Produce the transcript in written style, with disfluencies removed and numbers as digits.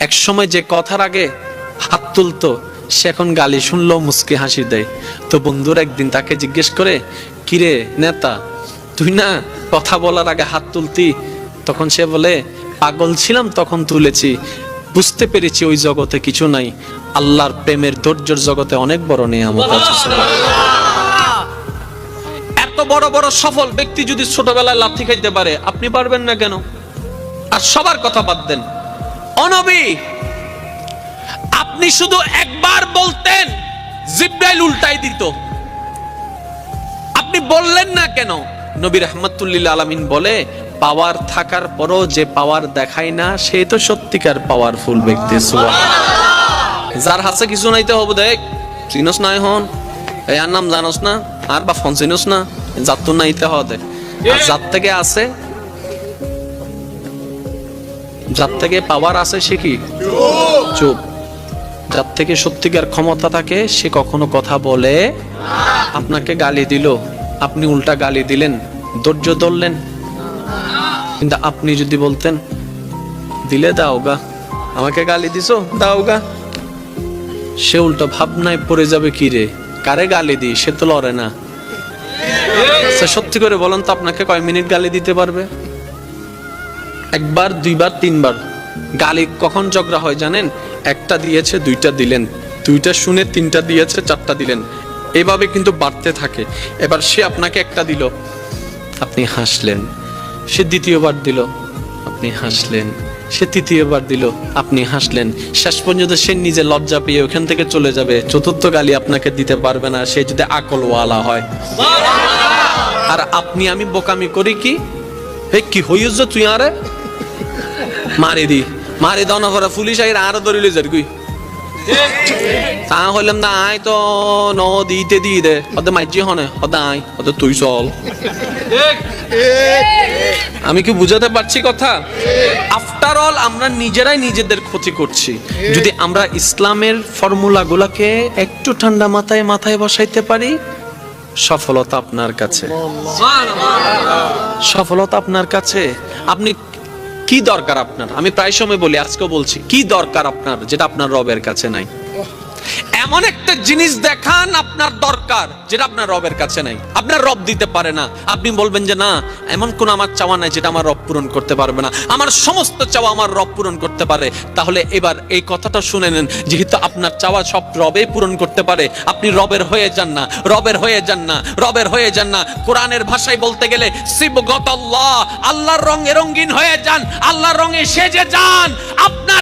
এক সময় যে কথার আগে হাত তুলতো সে এখন গালি শুনলেও মুচকি হাসি দেয়। তো বন্ধুর একদিন তাকে জিজ্ঞেস করে, কিরে নেতা, তুই না কথা বলার আগে হাত তুলতি? তখন সে বলে, পাগল ছিলাম তখন তুলেছি, বুঝতে পেরেছি ওই জগতে কিছু নাই, আল্লাহর প্রেমের ধৈর্যের জগতে অনেক বড় নিয়ামত আছে। এত বড় বড় সফল ব্যক্তি যদি ছোটবেলায় লাথি খাইতে পারে, আপনি পারবেন না কেন? আর সবার কথা বাদ দেন, ও নবী, আপনি শুধু একবার বলতেন জিব্রাইল উল্টাই দিত, আপনি বললেন না কেন? নবী রাহমাতুল লিল আলামিন বলে, পাওয়ার থাকার পরও যে পাওয়ার দেখায় না সে তো সত্যিকার পাওয়ারফুল ব্যক্তি। সুবহানাল্লাহ। যার হাতে কিছু নাইতে হবে, দেখ চিনস না এখন, এই আর নাম জানোস না, আর বা ফোন চিনস না, যার তো নাইতে হবে। আর যার থেকে আছে, যার থেকে পাওয়ার আছে সে কি চুপ। যার থেকে সত্যিকার ক্ষমতা থাকে সে কখনো কথা বলে। আপনাকে গালি দিল, আপনি উল্টা গালি দিলেন, ধৈর্য ধরলেন। কিন্তু আপনি যদি বলতেন, দিলে দাও গা, আমাকে গালি দিছো দাও গা, সে উল্টা ভাবনায় পড়ে যাবে, কি রে কারে গালি দিই, সে তো লড়ে না। সত্যি করে বলেন তো, আপনাকে কয় মিনিট গালি দিতে পারবে? একবার, দুইবার, তিনবার। গালি কখন ঝগড়া হয় জানেন? একটা দিয়েছে দুইটা দিলেন, দুইটা শুনে তিনটা দিয়েছে চারটা দিলেন, এভাবে কিন্তু বাড়তে থাকে। এবার সে আপনাকে একটা দিল, আপনি হাসলেন, সে দ্বিতীয়বার দিল, আপনি হাসলেন, সে তৃতীয়বার দিল, আপনি হাসলেন, শেষ পর্যন্ত সে নিজে লজ্জা পেয়ে ওখান থেকে চলে যাবে। চতুর্থ গালি আপনাকে দিতে পারবে না, সে যদি আকলওয়ালা হয়। আর আপনি আমি বোকামি করি কি, কি হইছ তুই আরে মারি দি, মারি দাও না করে পুলিশ আই আরো ধরিলে যার গুই তা হইলাম না, আয় তো ন দিতে দিয়ে দে, ওদের মাইজি হনে ওদের আয়, ওদের তুই চল। আমি কি বুঝাতে পারছি কথা? আফটার অল আমরা নিজেরাই নিজেদের ক্ষতি করছি। যদি আমরা ইসলামের ফর্মুলা গুলাকে একটু ঠান্ডা মাথায় মাথায় বসাইতে পারি, সফলতা আপনার কাছে, সফলতা আপনার কাছে। আপনি কি দরকার আপনার? আমি প্রায় সময় বলি, আজকেও বলছি, কি দরকার আপনার যেটা আপনার রবের কাছে নাই? এমন একটা জিনিস দেখান আপনার দরকার যেটা আপনার রবের কাছে নাই, আপনার রব দিতে পারে না। আপনি বলবেন যে না, এমন কোন আমার চাওয়া নাই যেটা আমার রব পূরণ করতে পারবে না, আমার সমস্ত চাওয়া আমার রব পূরণ করতে পারে। তাহলে এবার এই কথাটা শুনে নেন, যেহেতু আপনার চাওয়া সব রবে পূরণ করতে পারে, আপনি রবের হয়ে যান না, রবের হয়ে যান না, রবের হয়ে যান না। কোরআনের ভাষায় বলতে গেলে সিবগতাল্লাহ, আল্লাহর রঙে রঙিন হয়ে যান, আল্লাহর রঙে সেজে যান। আপনার